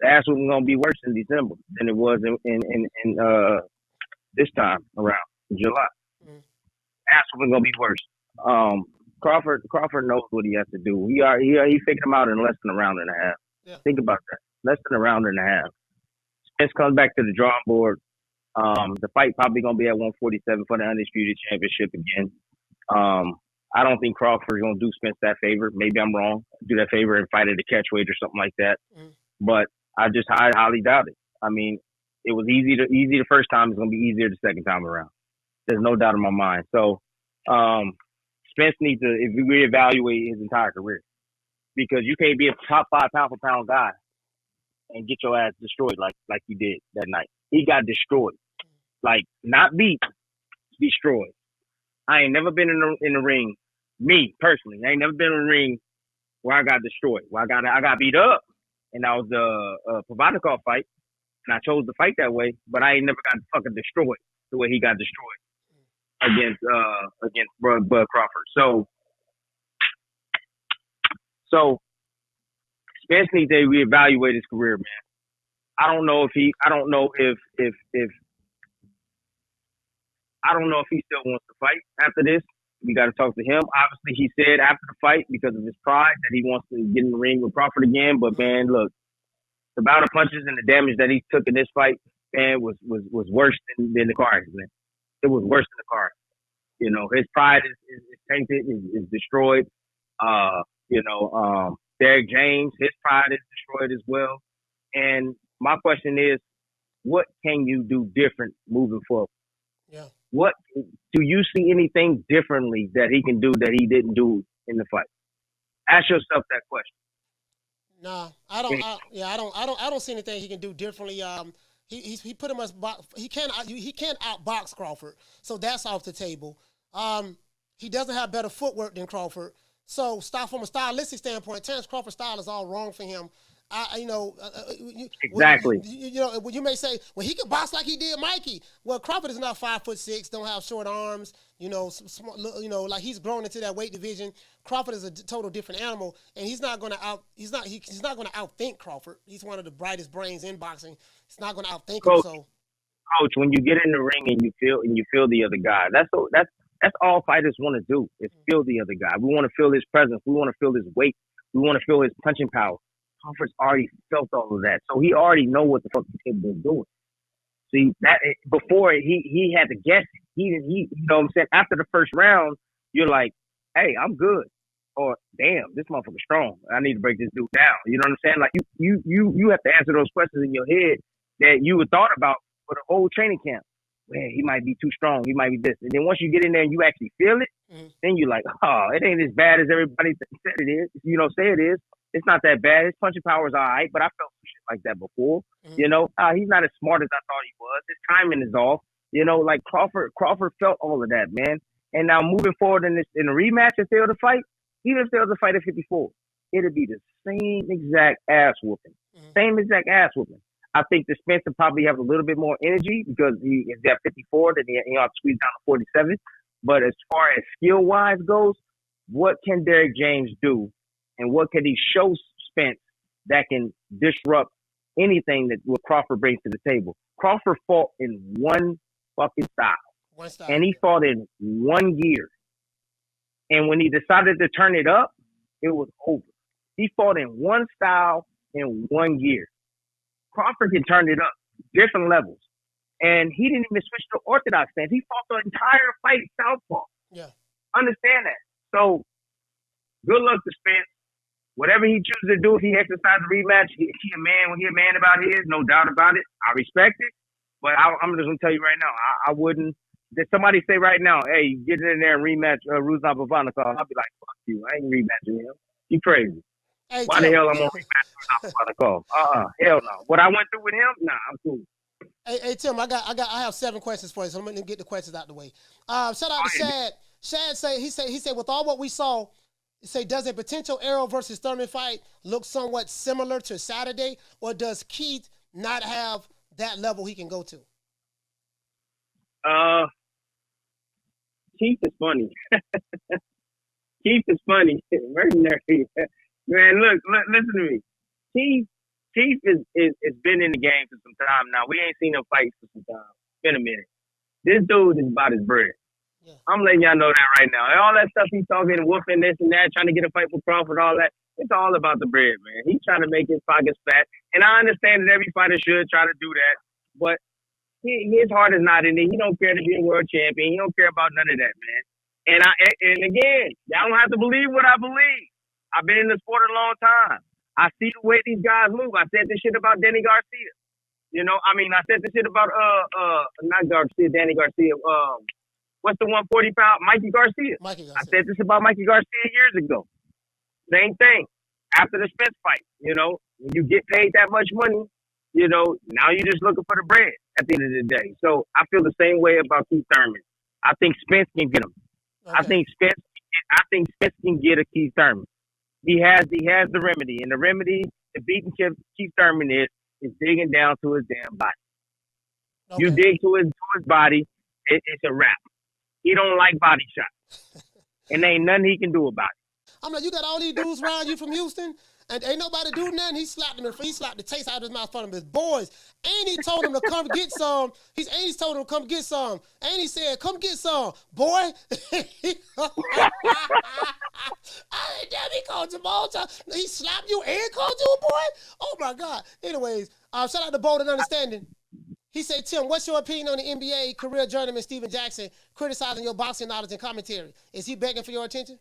The ass whooping gonna be worse in December than it was in this time around in July. Mm. Ass whooping gonna be worse. Crawford knows what he has to do. He figured him out in less than a round and a half. Yeah. Think about that. Less than a round and a half. Spence comes back to the drawing board. The fight probably gonna be at 147 for the undisputed championship again. I don't think Crawford's gonna do Spence that favor. Maybe I'm wrong. Do that favor and fight at the catch weight or something like that. Mm. But I highly doubt it. I mean, it was easy the first time. It's gonna be easier the second time around. There's no doubt in my mind. So Spence needs to reevaluate his entire career, because you can't be a top 5 pound for pound guy and get your ass destroyed like you did that night. He got destroyed, like not beat, destroyed. I ain't never been in the ring. Me personally, I ain't never been in a ring where I got destroyed. Where I got beat up, and that was the Pacquiao fight, and I chose to fight that way. But I ain't never got fucking destroyed the way he got destroyed against Bud Crawford. So Spence needs to reevaluate his career, man. I don't know if he still wants to fight after this. We got to talk to him. Obviously, he said after the fight, because of his pride, that he wants to get in the ring with Crawford again. But man, look, the bout of punches and the damage that he took in this fight, man, was worse than the car accident. It was worse than the car. His pride is tainted, is destroyed. Derek James, his pride is destroyed as well. And my question is, what can you do different moving forward? Yeah. What do you see anything differently that he can do that he didn't do in the fight? Ask yourself that question. No, I don't. I don't see anything he can do differently. He pretty much he can't outbox Crawford, so that's off the table. He doesn't have better footwork than Crawford. So, from a stylistic standpoint, Terence Crawford's style is all wrong for him. Exactly. You may say, well, he can box like he did Mikey. Well, Crawford is not 5'6", don't have short arms. Like he's grown into that weight division. Crawford is a total different animal, and he's not going to outthink Crawford. He's one of the brightest brains in boxing. He's not going to outthink him. So, Coach, when you get in the ring and you feel the other guy, that's all fighters want to do is feel the other guy. We want to feel his presence. We want to feel his weight. We want to feel his punching power. Crawford's already felt all of that, so he already know what the fuck he's capable of doing. See that before he had to guess. He you know what I'm saying. After the first round, you're like, hey, I'm good, or damn, this motherfucker's strong. I need to break this dude down. You know what I'm saying? Like you have to answer those questions in your head that you had thought about for the whole training camp. Man, he might be too strong. He might be this. And then once you get in there and you actually feel it, then you're like, oh, it ain't as bad as everybody said it is. You know, say it is. It's not that bad. His punching power is all right, but I felt some shit like that before. You know, he's not as smart as I thought he was. His timing is off. You know, like Crawford felt all of that, man. And now moving forward in the rematch, if they were to fight, even if they were to fight at 54, it'd be the same exact ass whooping. Same exact ass whooping. I think the Spence will probably have a little bit more energy because he is at 54, then he ought to squeeze down to 47. But as far as skill-wise goes, what can Derrick James do? And what can he show Spence that can disrupt anything that what Crawford brings to the table? Crawford fought in one fucking style. And he fought in one gear. And when he decided to turn it up, it was over. He fought in one style in one gear. Crawford can turn it up, different levels. And he didn't even switch to orthodox stance. He fought the entire fight southpaw. Yeah. Understand that. So, good luck to Spence. Whatever he chooses to do, if he exercises a rematch, he a man when he a man about his, no doubt about it. I respect it. But I'm just going to tell you right now, I wouldn't. Did somebody say right now, hey, get in there and rematch Ruslan Bavanikov? I'll be like, fuck you. I ain't rematching him. You crazy. Hey, why the hell I'm going to rematch Ruslan Bavanikov? Hell no. What I went through with him, nah, I'm cool. Hey, Tim, I have 7 questions for you, so I'm gonna get the questions out the way. Shout out to Shad. Shad he said with all what we saw, does a potential Errol versus Thurman fight look somewhat similar to Saturday, or does Keith not have that level he can go to? Keith is funny. Keith is funny. Mercenary. Man, look, listen to me. Keith is been in the game for some time now. We ain't seen him fight for some time. It's been a minute. This dude is about his bread. Yeah. I'm letting y'all know that right now. And all that stuff he's talking and whooping this and that, trying to get a fight with Crawford, all that, it's all about the bread, man. He's trying to make his pockets fat. And I understand that every fighter should try to do that. But his heart is not in it. He don't care to be a world champion. He don't care about none of that, man. And again, y'all don't have to believe what I believe. I've been in the sport a long time. I see the way these guys move. I said this shit about Danny Garcia. You know, I mean, I said this shit about not Garcia, Danny Garcia. What's the 140-pound Mikey Garcia? I said this about Mikey Garcia years ago. Same thing. After the Spence fight, you know, when you get paid that much money, you know, now you're just looking for the bread at the end of the day. So I feel the same way about Keith Thurman. I think Spence can get him. Okay. I think Spence can get a Keith Thurman. He has the remedy, and the remedy to beating Keith Thurman is digging down to his damn body. Okay. You dig to his body, it's a wrap. He don't like body shots, and there ain't nothing he can do about it. I'm like, you got all these dudes around you from Houston, and ain't nobody do nothing. He slapped the taste out of his mouth in front of his boys, and he told him to come get some. He's told him to come get some, and he said, "Come get some, boy." He called Jermall Charlo. He slapped you and called you a boy? Oh, my God. Anyways, shout out to Bold and Understanding. He said, Tim, what's your opinion on the NBA career journeyman Steven Jackson criticizing your boxing knowledge and commentary? Is he begging for your attention?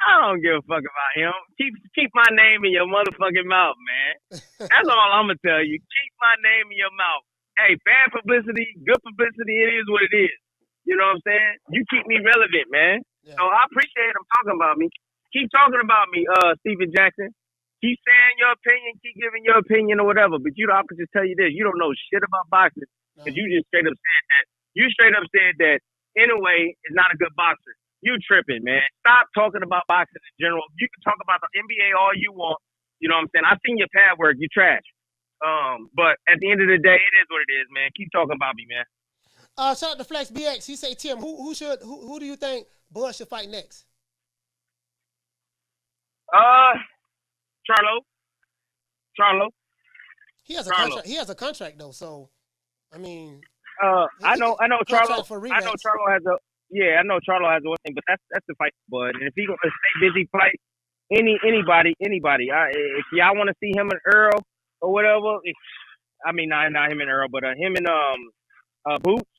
I don't give a fuck about him. Keep my name in your motherfucking mouth, man. That's all I'm going to tell you. Keep my name in your mouth. Hey, bad publicity, good publicity, it is what it is. You know what I'm saying? You keep me relevant, man. Yeah. So I appreciate him talking about me. Keep talking about me, Steven Jackson. Keep saying your opinion, keep giving your opinion or whatever. But I could just tell you this. You don't know shit about boxing because you just straight up said that. You straight up said that Inoue is not a good boxer. You tripping, man. Stop talking about boxing in general. You can talk about the NBA all you want. You know what I'm saying? I seen your pad work. You trash. But at the end of the day, it is what it is, man. Keep talking about me, man. Shout out to Flex BX. He say, Tim, who do you think Bud should fight next? Charlo. He has a contract. He has a contract though, so I mean. I know Charlo. I know Charlo has a. Yeah, I know Charlo has one thing, but that's the fight, Bud. And if he gonna stay busy fight anybody, if y'all want to see him and Earl or whatever, I mean, not him and Earl, but him and Boots.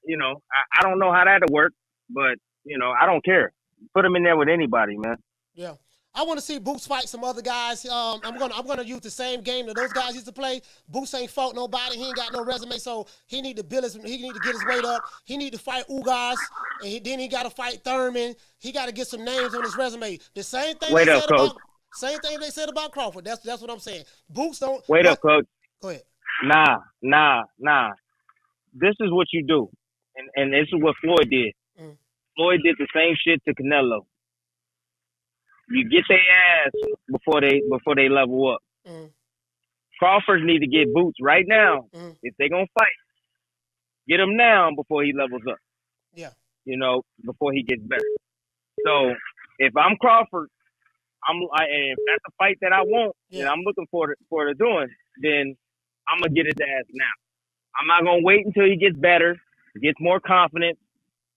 You know, I don't know how that'll work, but you know, I don't care. Put him in there with anybody, man. Yeah. I want to see Boots fight some other guys. I'm gonna use the same game that those guys used to play. Boots ain't fought nobody. He ain't got no resume, so he need to build his. He need to get his weight up. He need to fight Ugas, and then he got to fight Thurman. He got to get some names on his resume. The same thing Wait up, coach. Same thing they said about Crawford. That's what I'm saying. Boots don't. Wait up, coach. Go ahead. Nah. This is what you do, and this is what Floyd did. Floyd did the same shit to Canelo. You get their ass before they level up. Crawford need to get Boots right now. If they gonna fight, get him now before he levels up. Yeah. You know, before he gets better. So if I'm Crawford, and if that's a fight that I want, and I'm looking for the doing, then I'm gonna get his ass now. I'm not gonna wait until he gets better, gets more confident,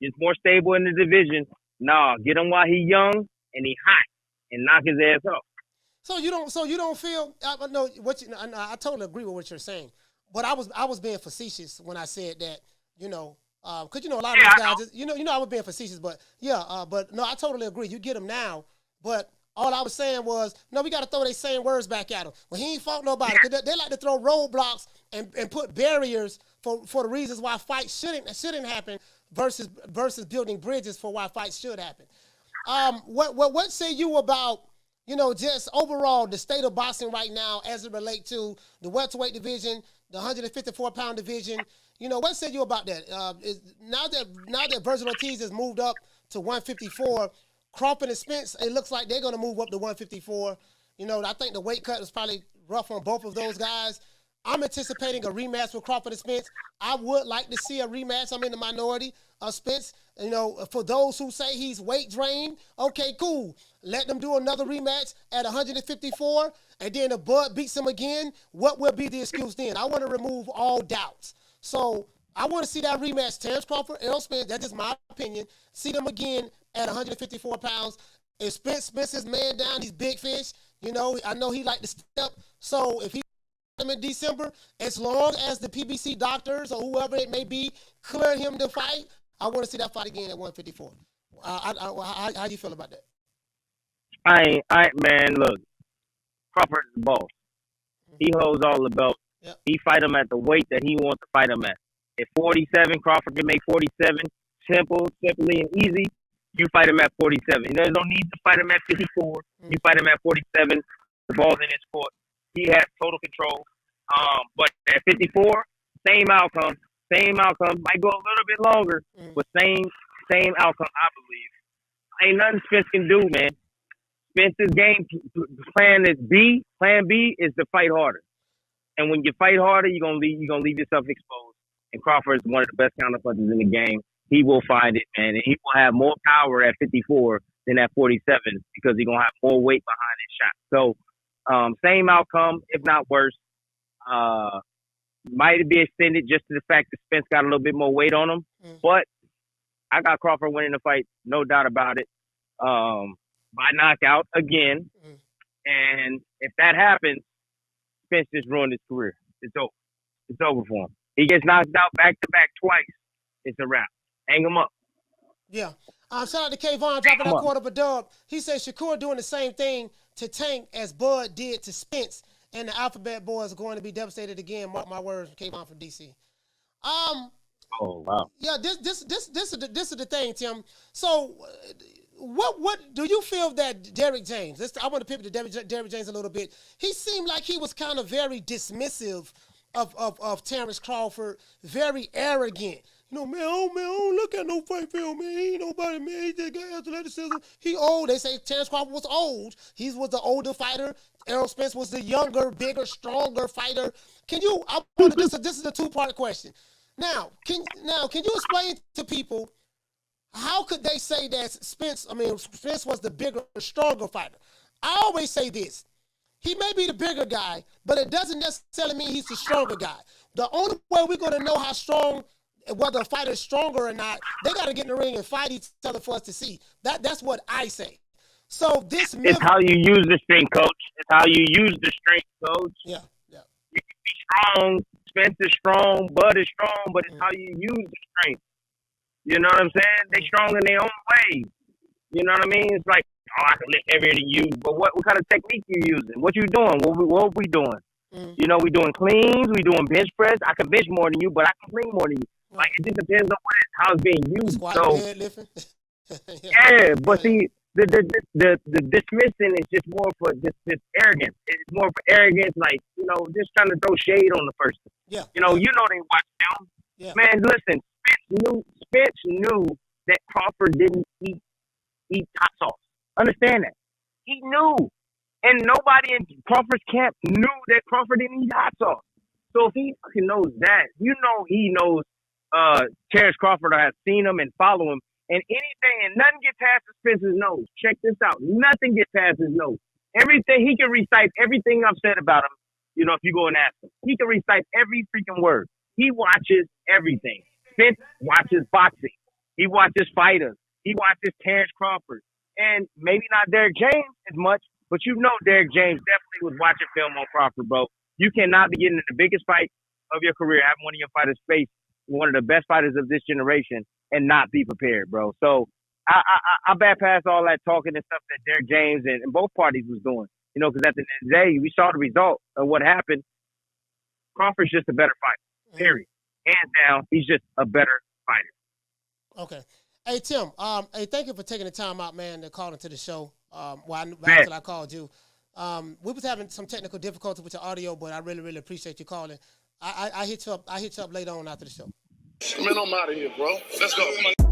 gets more stable in the division. Nah, get him while he young and he hot. And knock his ass off. So you don't feel? I know what you. I totally agree with what you're saying, but I was being facetious when I said that. You know, because you know a lot of these guys. You know I was being facetious, but but no, I totally agree. You get him now, but all I was saying was no. We got to throw these same words back at him. When he ain't fought nobody, cause they like to throw roadblocks and put barriers for the reasons why fights shouldn't happen versus building bridges for why fights should happen. What say you about, you know, just overall the state of boxing right now as it relates to the welterweight division, the 154-pound division? You know, what say you about that? Now that Virgil Ortiz has moved up to 154, Crawford and Spence, it looks like they're going to move up to 154. You know, I think the weight cut is probably rough on both of those guys. I'm anticipating a rematch with Crawford and Spence. I would like to see a rematch. I'm in the minority of Spence. You know, for those who say he's weight drained, okay, cool. Let them do another rematch at 154, and then if Bud beats him again, what will be the excuse then? I want to remove all doubts. So I want to see that rematch. Terence Crawford, Errol Spence, that's just my opinion. See them again at 154 pounds. If Spence his man down, he's big fish. You know, I know he like to step. So if he in December, as long as the PBC doctors or whoever it may be clear him to fight, I want to see that fight again at 154. How do you feel about that? Man, look, Crawford's the boss. He holds all the belts. Yep. He fight him at the weight that he wants to fight him at. At 47, Crawford can make 47 simply and easy. You fight him at 47. There's no need to fight him at 54. You fight him at 47. The ball's in his court. He has total control. But at 54, same outcome. Might go a little bit longer, but same outcome, I believe. Ain't nothing Spence can do, man. Spence's game plan is B. Plan B is to fight harder. And when you fight harder, you're gonna leave yourself exposed. And Crawford is one of the best counterpunchers in the game. He will find it, man. And he will have more power at 54 than at 47 because he's gonna have more weight behind his shot. So same outcome, if not worse. Might be extended just to the fact that Spence got a little bit more weight on him. But I got Crawford winning the fight, no doubt about it, by knockout again. And if that happens, Spence just ruined his career. It's over. It's over for him. He gets knocked out back-to-back twice. It's a wrap. Hang him up. Yeah. Shout out to K-Von dropping that quarter of a dub. He said Shakur doing the same thing to Tank as Bud did to Spence. And the Alphabet Boys are going to be devastated again. Mark my words, came on from DC. Oh wow. Yeah, this is the thing, Tim. So, what do you feel that Derrick James? I want to pivot to Derrick James a little bit. He seemed like he was kind of very dismissive of Terence Crawford, very arrogant. You know, man, I don't look at no fight film, man. He ain't nobody, man. He just got athleticism. He old. They say Terence Crawford was old. He was the older fighter. Errol Spence was the younger, bigger, stronger fighter. This is a two-part question. Now, can you explain to people how could they say that Spence was the bigger, stronger fighter? I always say this. He may be the bigger guy, but it doesn't necessarily mean he's the stronger guy. The only way we're going to know how strong, whether a fighter is stronger or not, they got to get in the ring and fight each other for us to see. That's what I say. So this it's how you use the strength, coach. It's how you use the strength, coach. Yeah, yeah. strong. Spence is strong. Bud is strong, but it's how you use the strength. You know what I'm saying? They strong in their own way. You know what I mean? It's like, oh, I can lift heavier than you. But what kind of technique you using? What you doing? What we doing? You know, we doing cleans. We doing bench press. I can bench more than you, but I can clean more than you. Like, it just depends on how it's being used. Squat, so, but see, the dismissing is just more for just arrogance. It's more for arrogance, like, you know, just trying to throw shade on the person. Yeah. You know, they watch film. Yeah. Man, listen, Spence knew that Crawford didn't eat hot sauce. Understand that. He knew. And nobody in Crawford's camp knew that Crawford didn't eat hot sauce. So if he fucking knows that, you know he knows Terence Crawford has seen him and follow him. And anything, and nothing gets past Spence's nose. Check this out. Nothing gets past his nose. Everything, he can recite everything I've said about him, you know, if you go and ask him. He can recite every freaking word. He watches everything. Spence watches boxing. He watches fighters. He watches Terence Crawford. And maybe not Derrick James as much, but you know Derrick James definitely was watching film on Crawford, bro. You cannot be getting in the biggest fight of your career, having one of your fighters face one of the best fighters of this generation and not be prepared, bro. So I bypass all that talking and stuff that Derrick James and both parties was doing, you know, because at the end of the day, we saw the result of what happened. Crawford's just a better fighter, period. Hands down, he's just a better fighter. Okay. Hey, Tim, hey, thank you for taking the time out, man, to call into the show. After I called you. We was having some technical difficulty with the audio, but I really, really appreciate you calling. I hit you up later on after the show. Man, I'm out of here, bro. Let's go.